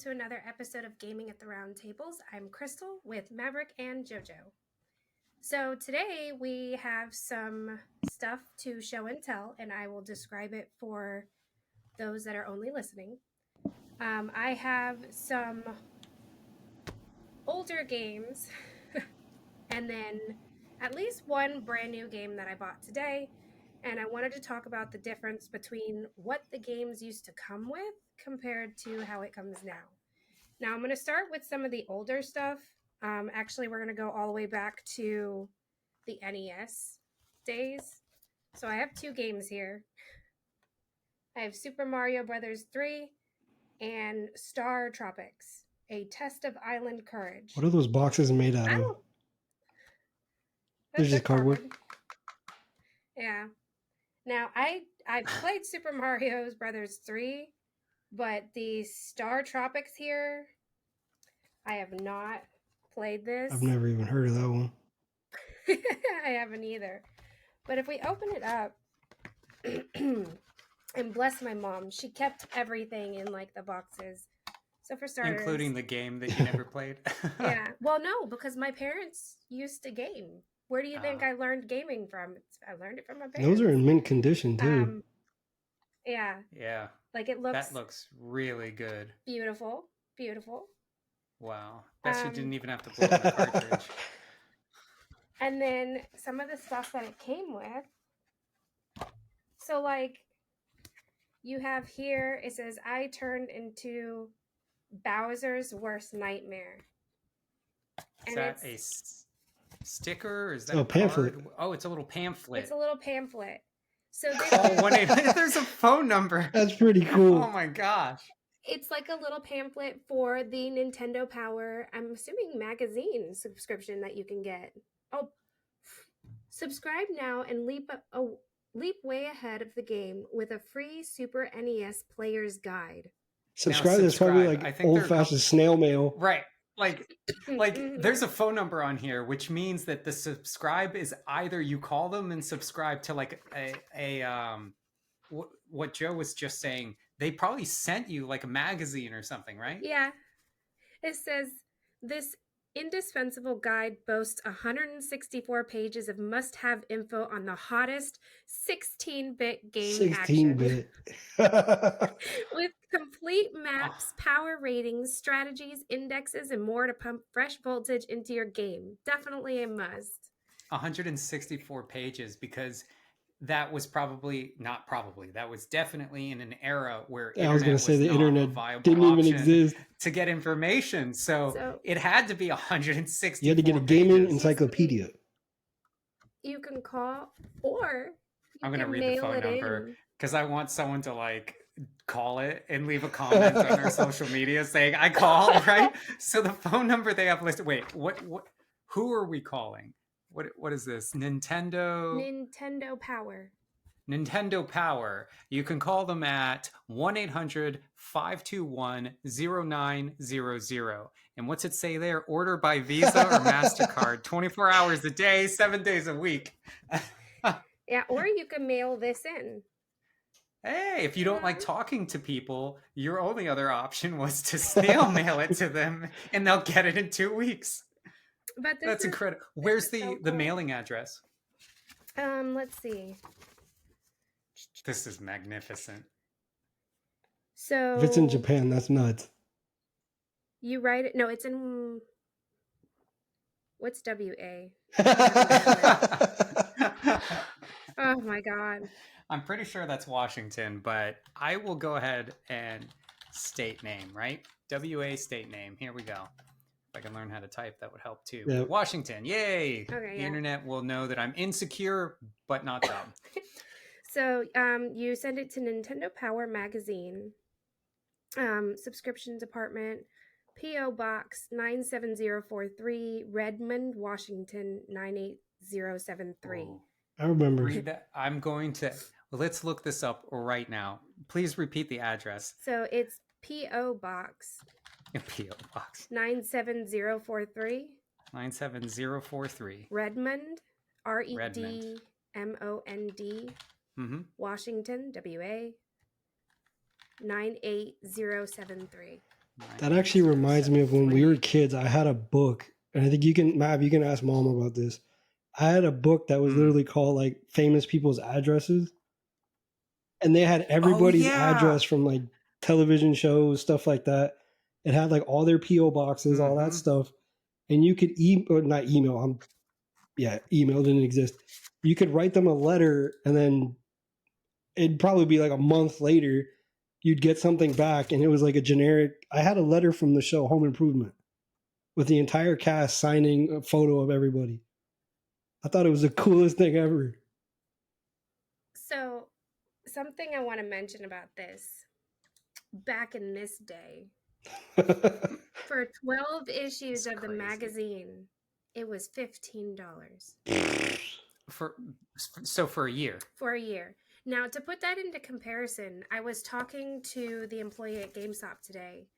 to another episode of Gaming at the Round Tables. I'm Crystal with Maverick and JoJo. So today we have some stuff to show and tell, and I will describe it for those that are only listening. I have some older games and then at least one brand new game that I bought today. And I wanted to talk about the difference between what the games used to come with compared to how it comes now. Now, I'm going to start with some of the older stuff. Actually, we're going to go all the way back to the NES days. So I have two games here. I have Super Mario Brothers 3 and Star Tropics, A Test of Island Courage. What are those boxes made out of? They're just cardboard. Yeah. Now, I've played Super Mario Brothers 3, but the Star Tropics here, I have not played this. I've never even heard of that one. I haven't either. But if we open it up, and bless my mom, she kept everything in like the boxes. So for starters, including the game that you never played. Yeah. Well, no, because my parents used to game. Where do you think I learned gaming from? I learned it from my parents. Those are in mint condition too. Yeah. Yeah. Like that looks really good. Beautiful. Beautiful. Wow. Bet you didn't even have to blow the cartridge. And then some of the stuff that it came with. So like you have here, it says, I turned into Bowser's worst nightmare. Is that a sticker? Or is that a pamphlet? Card? Oh, it's a little pamphlet. It's a little pamphlet. So there's a phone number. That's pretty cool. Oh my gosh. It's like a little pamphlet for the Nintendo Power, I'm assuming magazine subscription that you can get. Oh, subscribe now and leap way ahead of the game with a free Super NES player's guide. Subscribe is probably like old-fashioned snail mail. Right. Like there's a phone number on here, which means that the subscribe is either you call them and subscribe to like what Joe was just saying. They probably sent you like a magazine or something, right? Yeah. It says this indispensable guide boasts 164 pages of must-have info on the hottest 16-bit game 16-bit. action. With complete maps, power ratings, strategies, indexes, and more to pump fresh voltage into your game. Definitely a must. 164 pages because that was that was definitely in an era where I was going to say the internet didn't even exist to get information. So it had to be 160. You had to get a gaming encyclopedia. You can call or I'm going to read the phone number because I want someone to like call it and leave a comment on our social media saying I called, right? So the phone number they have listed. Wait, what who are we calling? What is this? Nintendo Power. Nintendo Power. You can call them at 1-800-521-0900. And what's it say there? Order by Visa or MasterCard, 24 hours a day, 7 days a week. Yeah, or you can mail this in. Hey, if you don't like talking to people, your only other option was to snail mail it to them, and they'll get it in 2 weeks. But that's incredible. Where's the mailing address? Let's see. This is magnificent. So if it's in Japan, that's nuts. You write it. No, it's in. What's WA? Oh my God. I'm pretty sure that's Washington, but I will go ahead and state name, right? WA state name. Here we go. If I can learn how to type, that would help too. Yep. Washington, yay! Okay, the internet will know that I'm insecure, but not dumb. So you send it to Nintendo Power Magazine, subscription department, P.O. Box 97043, Redmond, Washington 98073. Oh, I remember. Read that. I'm going to... Let's look this up right now. Please repeat the address. So it's P.O. Box... P.O. Box 97043. 97043. Redmond, Redmond, Washington, WA 98073. That actually reminds me of when we were kids. I had a book, and I think Mav, you can ask Mom about this. I had a book that was literally called like famous people's addresses, and they had everybody's address from like television shows, stuff like that. It had like all their PO boxes, all that stuff, and you could or not email. Email didn't exist. You could write them a letter, and then it'd probably be like a month later, you'd get something back, and it was like a generic. I had a letter from the show Home Improvement with the entire cast signing a photo of everybody. I thought it was the coolest thing ever. So, something I want to mention about this, back in this day, for 12 issues of the magazine, it was $15. For a year. For a year. Now, to put that into comparison, I was talking to the employee at GameStop today,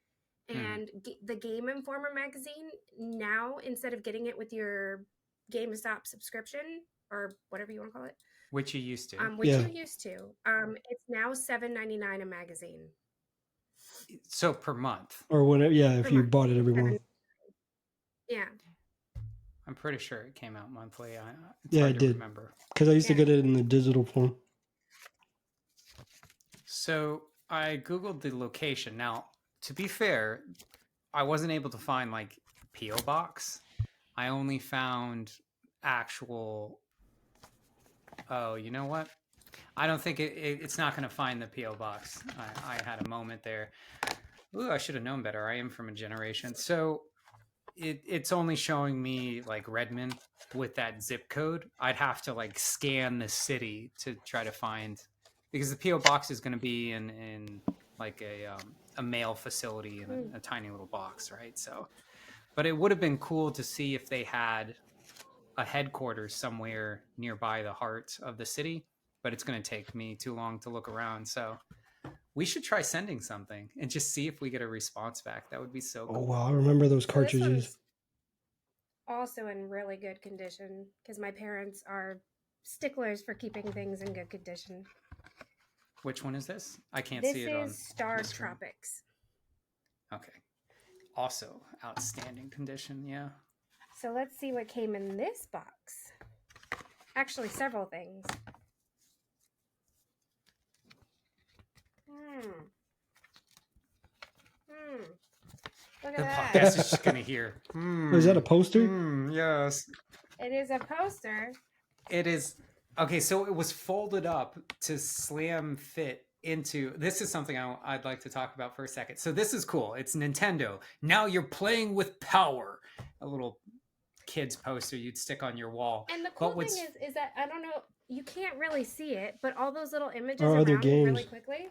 and the Game Informer magazine, now, instead of getting it with your GameStop subscription, or whatever you want to call it, which you used to, it's now $7.99 a magazine. So per month, or whenever, if you bought it every month. Yeah, I'm pretty sure it came out monthly. It's hard to remember because I used to get it in the digital form. So I googled the location. Now, to be fair, I wasn't able to find like PO box. I only found actual. Oh, you know what? I don't think it's not going to find the PO box. I had a moment there. Ooh, I should have known better. I am from a generation. So it's only showing me like Redmond with that zip code. I'd have to like scan the city to try to find, because the PO box is going to be in like a mail facility in a tiny little box, right? So, but it would have been cool to see if they had a headquarters somewhere nearby the heart of the city, but it's going to take me too long to look around. So we should try sending something and just see if we get a response back. That would be so cool. Oh, wow. I remember those cartridges. Also in really good condition, because my parents are sticklers for keeping things in good condition. Which one is this? I can't see it on This is Star Tropics. Okay. Also outstanding condition, yeah. So let's see what came in this box. Actually, several things. Look at that. The podcast is just going to hear. Is that a poster? Yes. It is a poster. It is. Okay, so it was folded up to slam fit into. This is something I'd like to talk about for a second. So this is cool. It's Nintendo. Now you're playing with power. A little kids poster you'd stick on your wall. And the cool thing is that, I don't know, you can't really see it, but all those little images around really quickly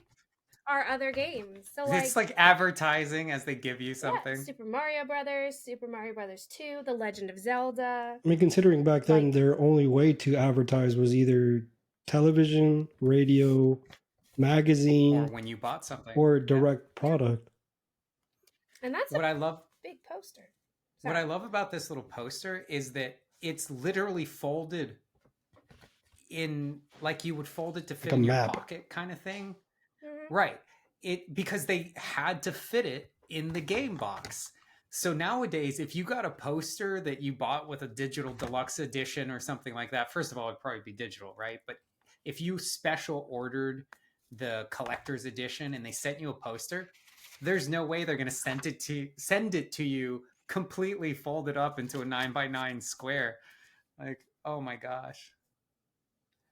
are other games. So it's like advertising as they give you something. Yeah, Super Mario Brothers 2, The Legend of Zelda. I mean, considering back then their only way to advertise was either television, radio, magazine, or when you bought something, or direct product. And that's what I love. Big poster. What I love about this little poster is that it's literally folded in like you would fold it to fit in your pocket kind of thing. Right. Because they had to fit it in the game box. So nowadays, if you got a poster that you bought with a digital deluxe edition or something like that, first of all, it'd probably be digital, right? But if you special ordered the collector's edition and they sent you a poster, there's no way they're going to send it to you completely folded up into a 9x9 square. Like, oh my gosh.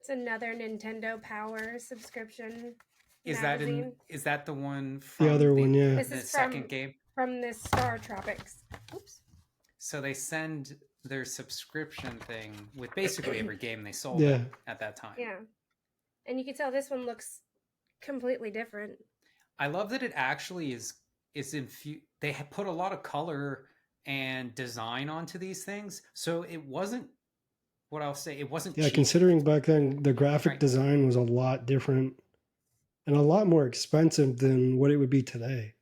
It's another Nintendo Power subscription. Is that the one from the other one? Yeah, this is second game from this Star Tropics. Oops. So they send their subscription thing with basically every game they sold at that time. Yeah, and you can tell this one looks completely different. I love that it actually is infused. They have put a lot of color and design onto these things, so it wasn't. What I'll say, it wasn't. Yeah, cheap. Considering back then the graphic design was a lot different. And a lot more expensive than what it would be today.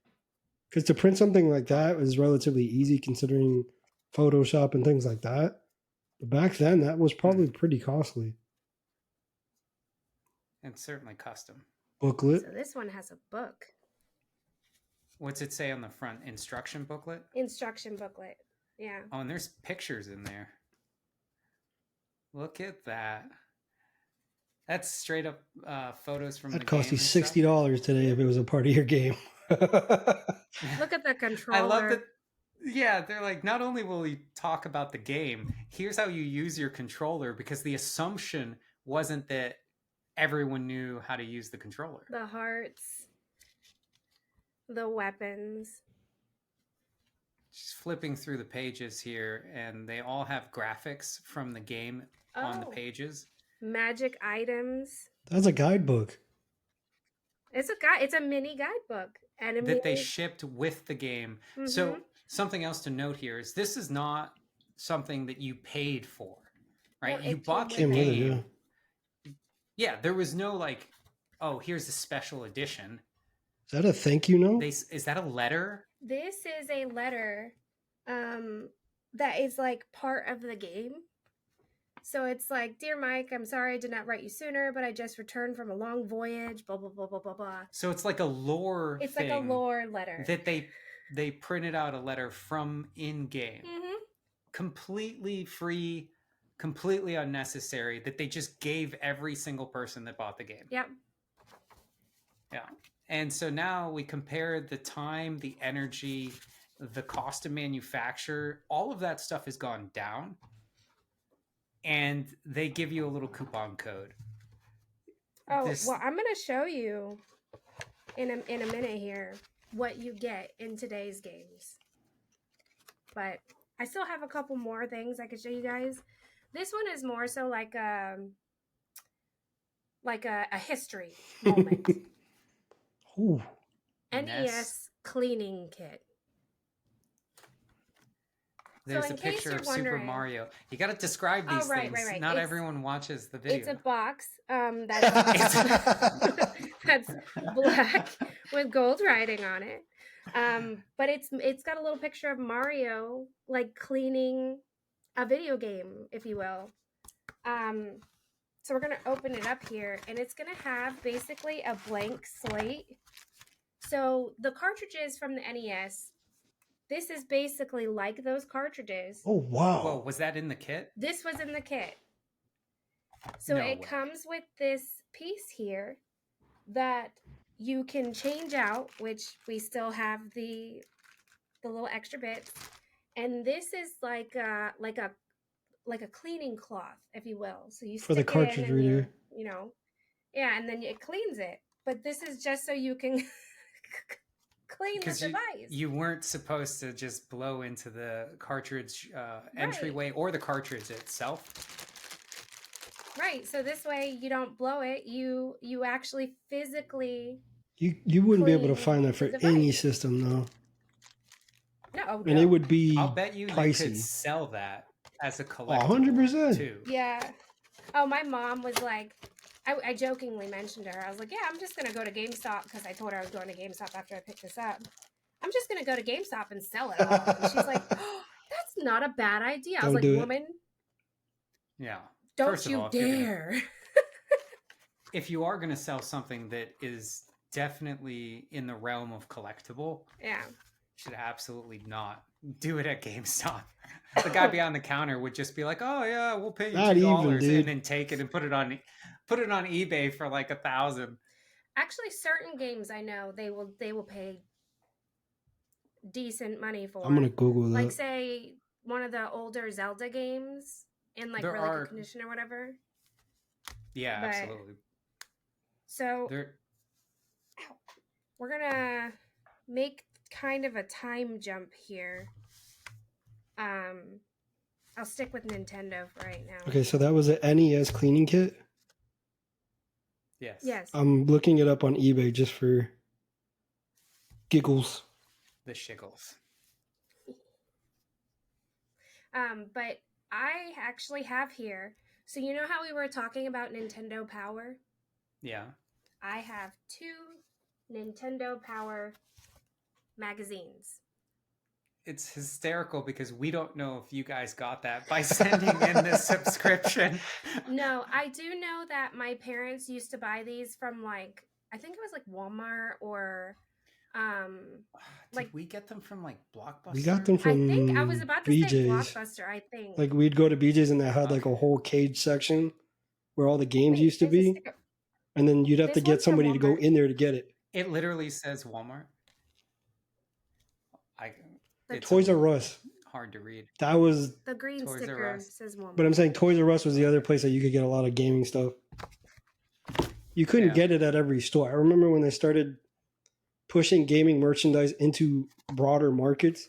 Because to print something like that was relatively easy considering Photoshop and things like that. But back then, that was probably pretty costly. And certainly custom. Booklet. So this one has a book. What's it say on the front? Instruction booklet? Instruction booklet. Yeah. Oh, and there's pictures in there. Look at that. That's straight up photos from the That'd game. cost you and stuff. $60 today if it was a part of your game. Look at the controller. I love that. Yeah, they're like, not only will we talk about the game, here's how you use your controller, because the assumption wasn't that everyone knew how to use the controller. The hearts, the weapons. Just flipping through the pages here, and they all have graphics from the game on the pages. Magic items. That's a guidebook. It's a mini guidebook. That they shipped with the game. Mm-hmm. So something else to note here is this is not something that you paid for, right? No, you bought the game. Yeah, there was no like, oh, here's a special edition. Is that a thank you note? Is that a letter? This is a letter that is like part of the game. So it's like, Dear Mike, I'm sorry I did not write you sooner, but I just returned from a long voyage, blah, blah, blah, blah, blah, blah. So it's like a lore It's like a lore letter. That they printed out a letter from in-game. Mm-hmm. Completely free, completely unnecessary, that they just gave every single person that bought the game. Yep. Yeah. And so now we compare the time, the energy, the cost of manufacture, all of that stuff has gone down. And they give you a little coupon code. Well, I'm going to show you in a minute here what you get in today's games. But I still have a couple more things I could show you guys. This one is more so like a history moment. Ooh. NES cleaning kit. There's a picture of Super Mario. You got to describe these things. Right. Not everyone watches the video. It's a box that's black with gold writing on it. But it's got a little picture of Mario like cleaning a video game, if you will. So we're gonna open it up here, and it's gonna have basically a blank slate. So the cartridges from the NES. This is basically like those cartridges. Oh, wow. Whoa, was that in the kit? This was in the kit. So it comes with this piece here that you can change out, which we still have the little extra bits. And this is like a cleaning cloth, if you will. So you for the cartridge reader. And then it cleans it. But this is just so you can clean the device. You weren't supposed to just blow into the cartridge entryway or the cartridge itself. Right. So this way you don't blow it. You actually physically. You wouldn't be able to find that for any system, though. No. And it would be I'll bet you pricey. You could sell that as a collectible. 100%. Too. Yeah. Oh, my mom was like, I jokingly mentioned to her. I was like, yeah, I'm just going to go to GameStop because I told her I was going to GameStop after I picked this up. I'm just going to go to GameStop and sell it all. And she's like, oh, that's not a bad idea. I was like, woman. Yeah. Don't you dare. If you are going to sell something that is definitely in the realm of collectible, you should absolutely not do it at GameStop. The guy behind the counter would just be like, "Oh yeah, we'll pay you $2," and then take it and put it on eBay for like $1,000. Actually, certain games I know they will pay decent money for. I'm gonna Google that. Like say one of the older Zelda games in like really good condition or whatever. Yeah, absolutely. So we're gonna make kind of a time jump here. I'll stick with Nintendo for right now. Okay, so that was an NES cleaning kit? Yes. I'm looking it up on eBay just for giggles. The shiggles. But I actually have here. So you know how we were talking about Nintendo Power? Yeah. I have 2 Nintendo Power magazines. It's hysterical because we don't know if you guys got that by sending in this subscription. No, I do know that my parents used to buy these from like, I think it was like Walmart or Did we get them from like Blockbuster? We got them from I think I was about to say BJ's. Blockbuster. I think like we'd go to BJ's and they had like a whole cage section where all the games used to be, and then you'd have to get somebody to go in there to get it. It literally says Walmart. Toys R Us. Hard to read. That was the green Toys sticker says Walmart. But I'm saying Toys R Us was the other place that you could get a lot of gaming stuff. You couldn't get it at every store. I remember when they started pushing gaming merchandise into broader markets,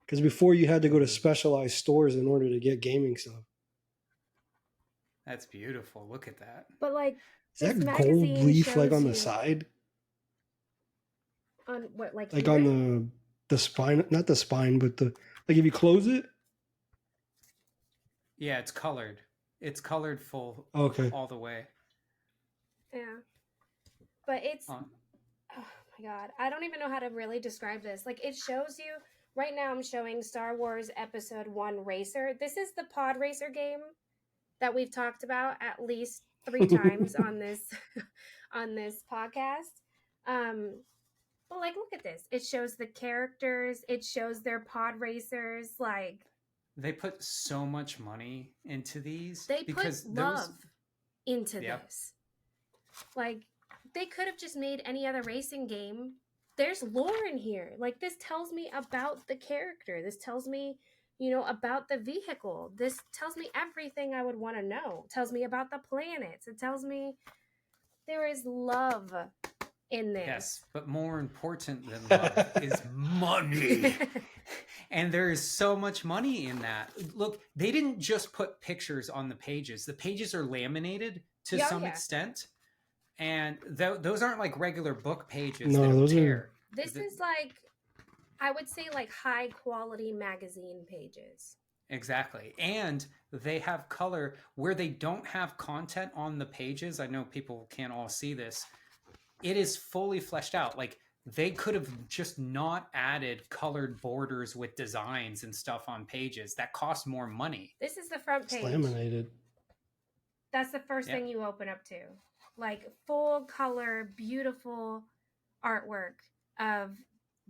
because before you had to go to specialized stores in order to get gaming stuff. That's beautiful. Look at that. But like, is that gold leaf like on the side? On what, like here? On the spine, not the spine, but the like if you close it. Yeah, it's colored. It's colored full. Okay. All the way. Yeah. But it's oh my god, I don't even know how to really describe this. Like, it shows you right now. I'm showing Star Wars Episode 1 Racer. This is the pod racer game that we've talked about at least 3 times on this podcast. But like, look at this. It shows the characters. It shows their pod racers. Like, they put so much money into these. They put love into this. Like, they could have just made any other racing game. There's lore in here. Like, this tells me about the character. This tells me, about the vehicle. This tells me everything I would want to know. It tells me about the planets. It tells me there is love in this. Yes, but more important than love is money. And there is so much money in that. Look, they didn't just put pictures on the pages. The pages are laminated to some extent. And those aren't like regular book pages. No, those are. This is like, I would say, like high quality magazine pages. Exactly. And they have color where they don't have content on the pages. I know people can't all see this. It is fully fleshed out. Like, they could have just not added colored borders with designs and stuff on pages. That costs more money. This is the front page. It's laminated. That's the first thing you open up to. Like, full color, beautiful artwork of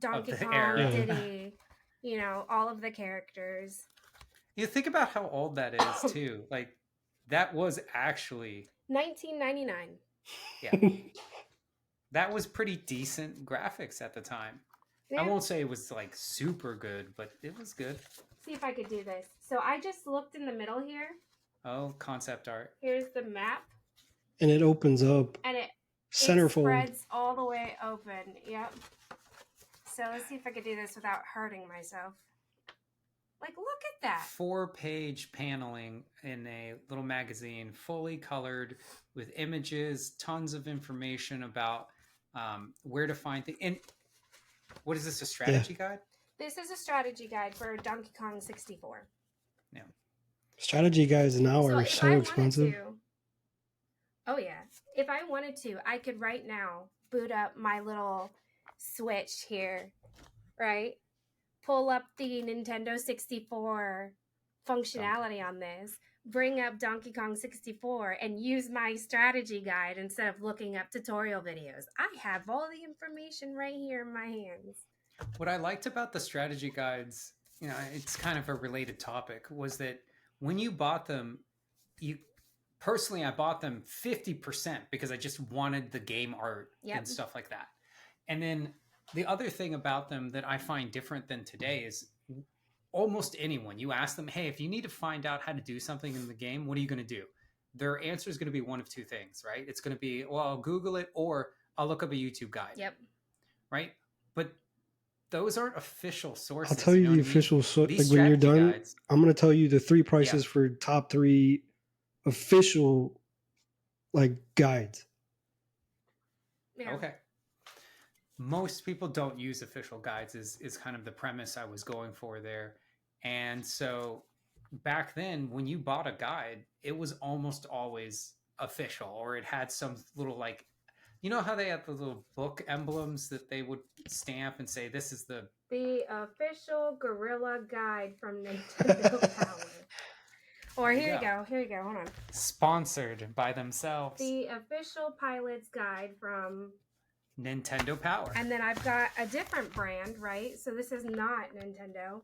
Donkey Kong, Diddy, all of the characters. You think about how old that is too. Like, that was actually 1999. Yeah. That was pretty decent graphics at the time. Yeah. I won't say it was like super good, but it was good. See if I could do this. So I just looked in the middle here. Oh, concept art. Here's the map. And it opens up. And it centerfold. Spreads all the way open. Yep. So let's see if I could do this without hurting myself. Like, look at that. 4-page paneling in a little magazine, fully colored with images, tons of information about where to find things. And what is this, a strategy guide? This is a strategy guide for Donkey Kong 64. Yeah. Strategy guides now are so expensive. Oh, yeah. If I wanted to, I could right now boot up my little Switch here, right? Pull up the Nintendo 64 functionality on this, bring up Donkey Kong 64, and use my strategy guide instead of looking up tutorial videos. I have all the information right here in my hands. What I liked about the strategy guides, it's kind of a related topic, was that when you bought them, personally, I bought them 50% because I just wanted the game art and stuff like that. And then the other thing about them that I find different than today is almost anyone, you ask them, hey, if you need to find out how to do something in the game, what are you going to do? Their answer is going to be one of two things, right? It's going to be, well, I'll Google it, or I'll look up a YouTube guide. Yep. Right? But those aren't official sources. I'll tell you the official source. Like, when you're done, guides, I'm going to tell you the 3 prices for top 3 official guides. Yeah. Okay. Most people don't use official guides is kind of the premise I was going for there. And so back then, when you bought a guide, it was almost always official, or it had some little how they have the little book emblems that they would stamp and say, this is the official Gorilla Guide from Nintendo Power. Or here you go. Hold on. Sponsored by themselves. The official pilot's guide from Nintendo Power. And then I've got a different brand, right? So this is not Nintendo,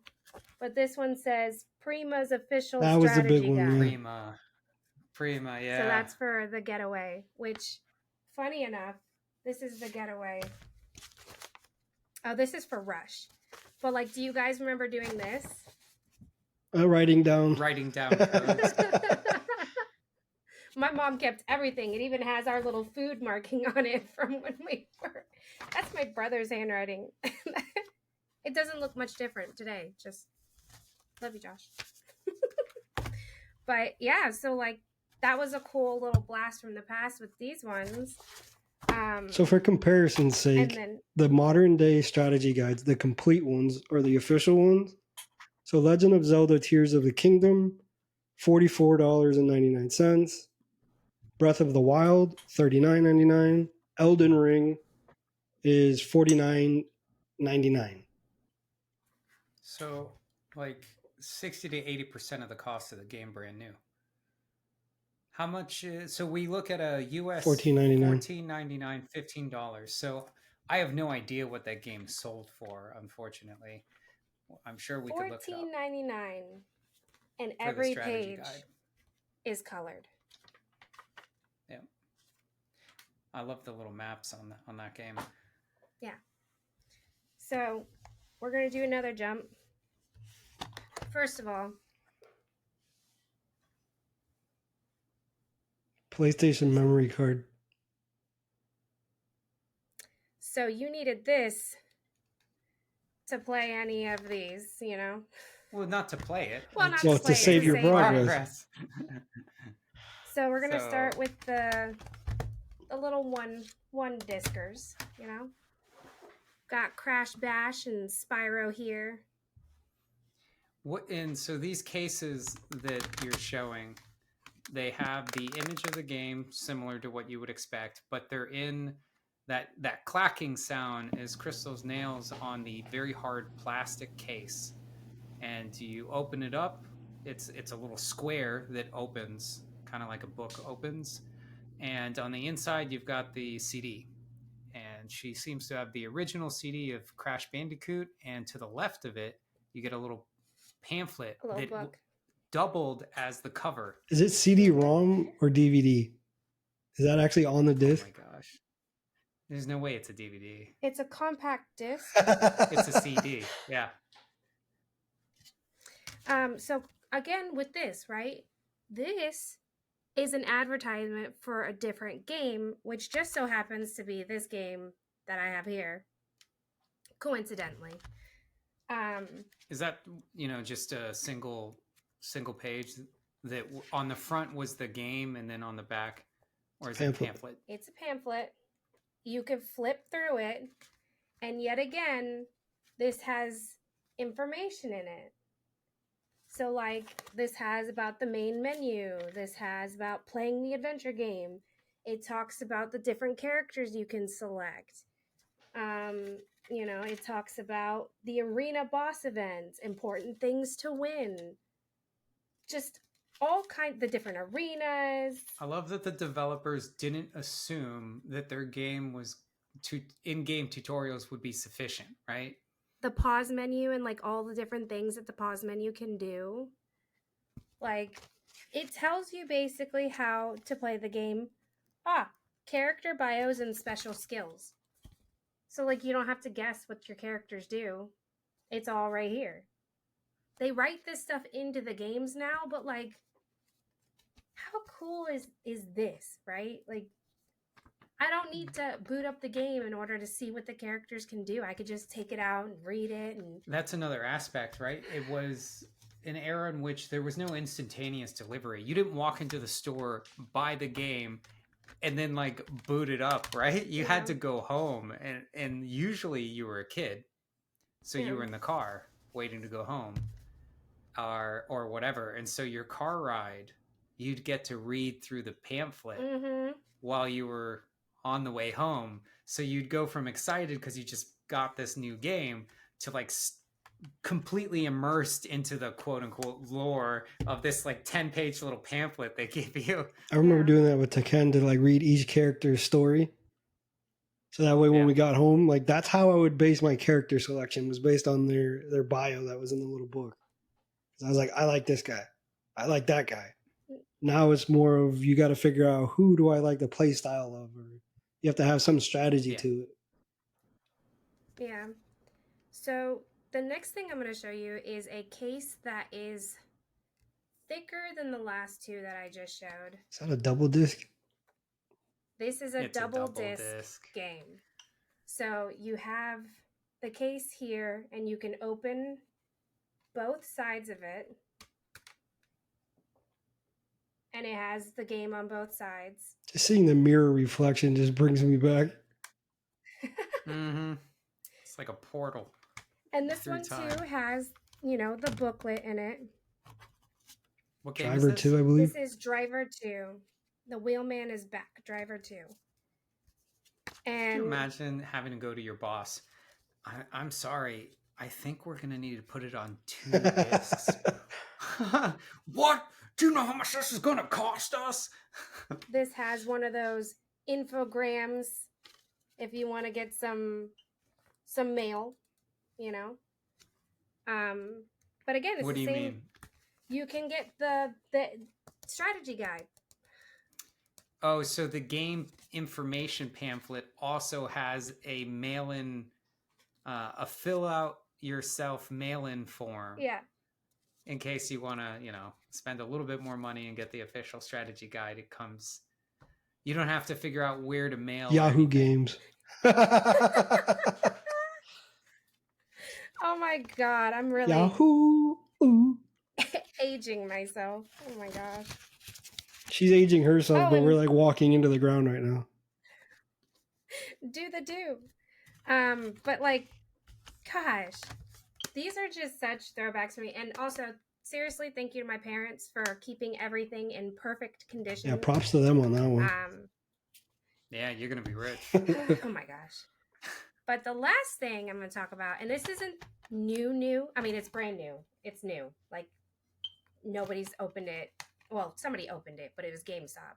but this one says Prima's official That was the big strategy one, guide. yeah. Prima, yeah. So that's for the Getaway, which, funny enough, this is the Getaway. Oh, this is for Rush. But, like, do you guys remember doing this? Writing down codes. My mom kept everything. It even has our little food marking on it from when we were. That's my brother's handwriting. It doesn't look much different today. Just love you, Josh. But yeah, so like that was a cool little blast from the past with these ones. So for comparison's sake, the modern day strategy guides, the complete ones or the official ones. So Legend of Zelda Tears of the Kingdom, $44.99. Breath of the Wild, $39.99. Elden Ring is $49.99. So like 60 to 80% of the cost of the game brand new. How much is, so we look at a US $14.99, $15. So I have no idea what that game sold for, unfortunately. I'm sure we could look it up. $14.99 and every page guide is colored. Yeah. I love the little maps on that game. Yeah. So we're going to do another jump. First of all, PlayStation memory card. So you needed this to play any of these, you know? Well, not to play it. Well, not to play to save your progress. So we're going to start with the little one discers, you know? Got Crash Bash and Spyro here. And so these cases that you're showing, they have the image of the game similar to what you would expect, but they're in that clacking sound is Crystal's nails on the very hard plastic case. And you open it up, it's a little square that opens, kind of like a book opens. And on the inside, you've got the CD. And she seems to have the original CD of Crash Bandicoot. And to the left of it, you get a little pamphlet book. Doubled as the cover. Is it CD-ROM or DVD? Is that actually on the disc? Oh my gosh. There's no way it's a DVD. It's a compact disc. It's a CD, yeah. So again, with this, right? This is an advertisement for a different game, which just so happens to be this game that I have here, coincidentally. Is that, just a single page that on the front was the game and then on the back, or is it a pamphlet? It's a pamphlet. You can flip through it, and yet again, this has information in it. So, like, this has about the main menu. This has about playing the adventure game. It talks about the different characters you can select. It talks about the arena boss events, important things to win. Just all the different arenas. I love that the developers didn't assume that their game was in-game tutorials would be sufficient, right? The pause menu and like all the different things that the pause menu can do. Like, it tells you basically how to play the game. Character bios and special skills. So like you don't have to guess what your characters do. It's all right here. They write this stuff into the games now, but like how cool is this, right? Like I don't need to boot up the game in order to see what the characters can do. I could just take it out and read it. And that's another aspect, right? It was an era in which there was no instantaneous delivery. You didn't walk into the store, buy the game, and then like boot it up, right? You had to go home, and usually you were a kid, so you were in the car waiting to go home, or whatever. And so your car ride, you'd get to read through the pamphlet while you were on the way home. So you'd go from excited because you just got this new game to like completely immersed into the quote unquote lore of this like 10-page little pamphlet they gave you. I remember doing that with Tekken to like read each character's story. So that way, when we got home, like that's how I would base my character selection, was based on their bio that was in the little book. I was like, I like this guy, I like that guy. Now it's more of you got to figure out who do I like the play style of, or you have to have some strategy to it. Yeah. So the next thing I'm going to show you is a case that is thicker than the last two that I just showed. Is that a double disc? This is a double disc game. So you have the case here, and you can open both sides of it. And it has the game on both sides. Just seeing the mirror reflection just brings me back. Mm-hmm. It's like a portal. And this one too has, the booklet in it. What game Driver is this? 2, I believe. This is Driver 2. The wheelman is back. Driver 2. And can you imagine having to go to your boss? I'm sorry. I think we're gonna need to put it on 2 discs. What? Do you know how much this is gonna cost us? This has one of those infograms if you want to get some mail, But again, it's what do the you same. mean? You can get the strategy guide. Oh, so the game information pamphlet also has a mail-in, a fill out yourself mail-in form. Yeah. In case you want to, spend a little bit more money and get the official strategy guide. It comes. You don't have to figure out where to mail. Yahoo Games. Oh my God, I'm really Yahoo. aging myself. Oh my gosh. She's aging herself, but we're like walking into the ground right now. Do. But like, gosh, these are just such throwbacks for me. And also, seriously, thank you to my parents for keeping everything in perfect condition. Yeah, props to them on that one. Yeah, you're gonna be rich. Oh my gosh. But the last thing I'm going to talk about, and this isn't new. I mean, it's brand new. It's new. Like, nobody's opened it. Well, somebody opened it, but it was GameStop.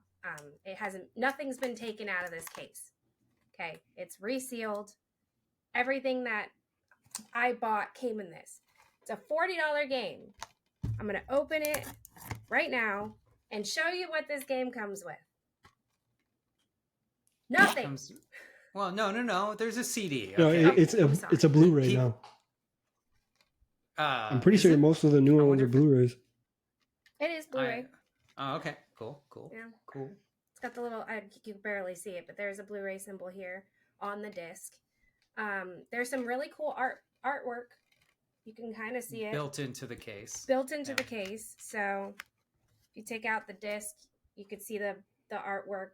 Nothing's been taken out of this case. Okay. It's resealed. Everything that I bought came in this. It's a $40 game. I'm going to open it right now and show you what this game comes with. Nothing. Well, no. There's a CD. Okay? No, it's a Blu-ray now. I'm pretty sure most of the newer ones are Blu-rays. It is Blu-ray. Oh, okay. Cool. Yeah. Cool. It's got the little, you can barely see it, but there's a Blu-ray symbol here on the disc. There's some really cool artwork. You can kind of see it. Built into the case. The case. So if you take out the disc, you could see the artwork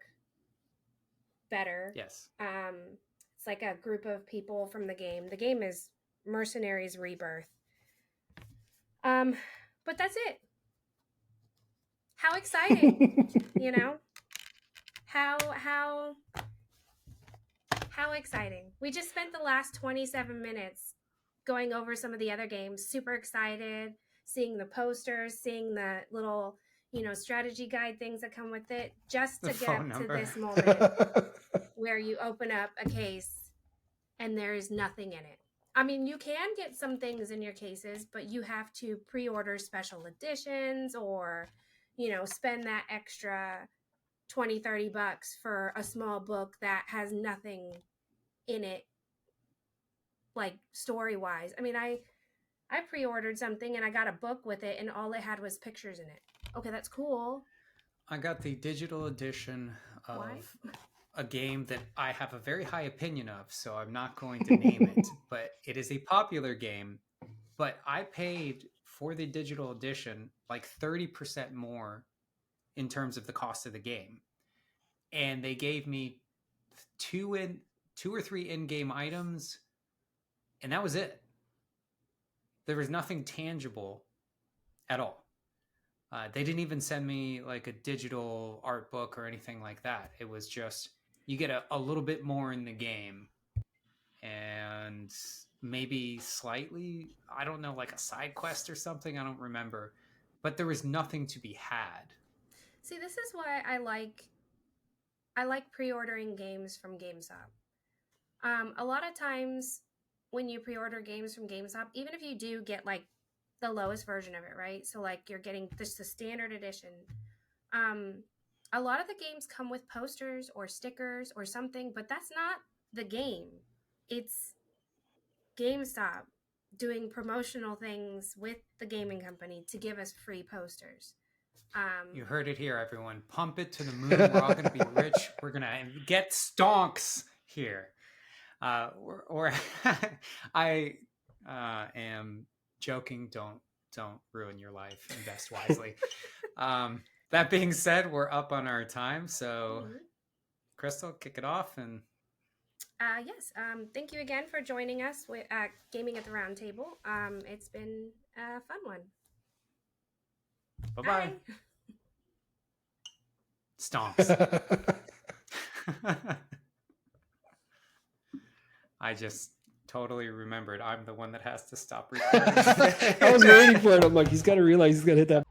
better. Yes. It's like a group of people from the game. The game is Mercenaries Rebirth. But that's it. How exciting, How exciting. We just spent the last 27 minutes going over some of the other games. Super excited, seeing the posters, seeing the little, strategy guide things that come with it, just to get up to this moment where you open up a case and there is nothing in it. I mean, you can get some things in your cases, but you have to pre-order special editions or, spend that extra $20-$30 for a small book that has nothing in it, like story-wise. I mean, I pre-ordered something and I got a book with it and all it had was pictures in it. Okay, that's cool. I got the digital edition of a game that I have a very high opinion of, so I'm not going to name it, but it is a popular game. But I paid for the digital edition like 30% more in terms of the cost of the game. And they gave me 2 or 3 in-game items, and that was it. There was nothing tangible at all. They didn't even send me like a digital art book or anything like that. It was just, you get a little bit more in the game and maybe slightly, I don't know, like a side quest or something. I don't remember. But there was nothing to be had. See, this is why I like pre-ordering games from GameStop. A lot of times when you pre-order games from GameStop, even if you do get like the lowest version of it, right? So like you're getting just the standard edition. A lot of the games come with posters or stickers or something, but that's not the game. It's GameStop doing promotional things with the gaming company to give us free posters. You heard it here, everyone. Pump it to the moon. We're all going to be rich. We're going to get stonks here. Or I am joking. Don't ruin your life. Invest wisely. That being said, we're up on our time. So, Crystal, kick it off. And yes, thank you again for joining us with Gaming at the Round Table. It's been a fun one. Bye-bye. Stonks. I just totally remembered I'm the one that has to stop recording. I was waiting for it. I'm like, he's got to realize he's got to hit that.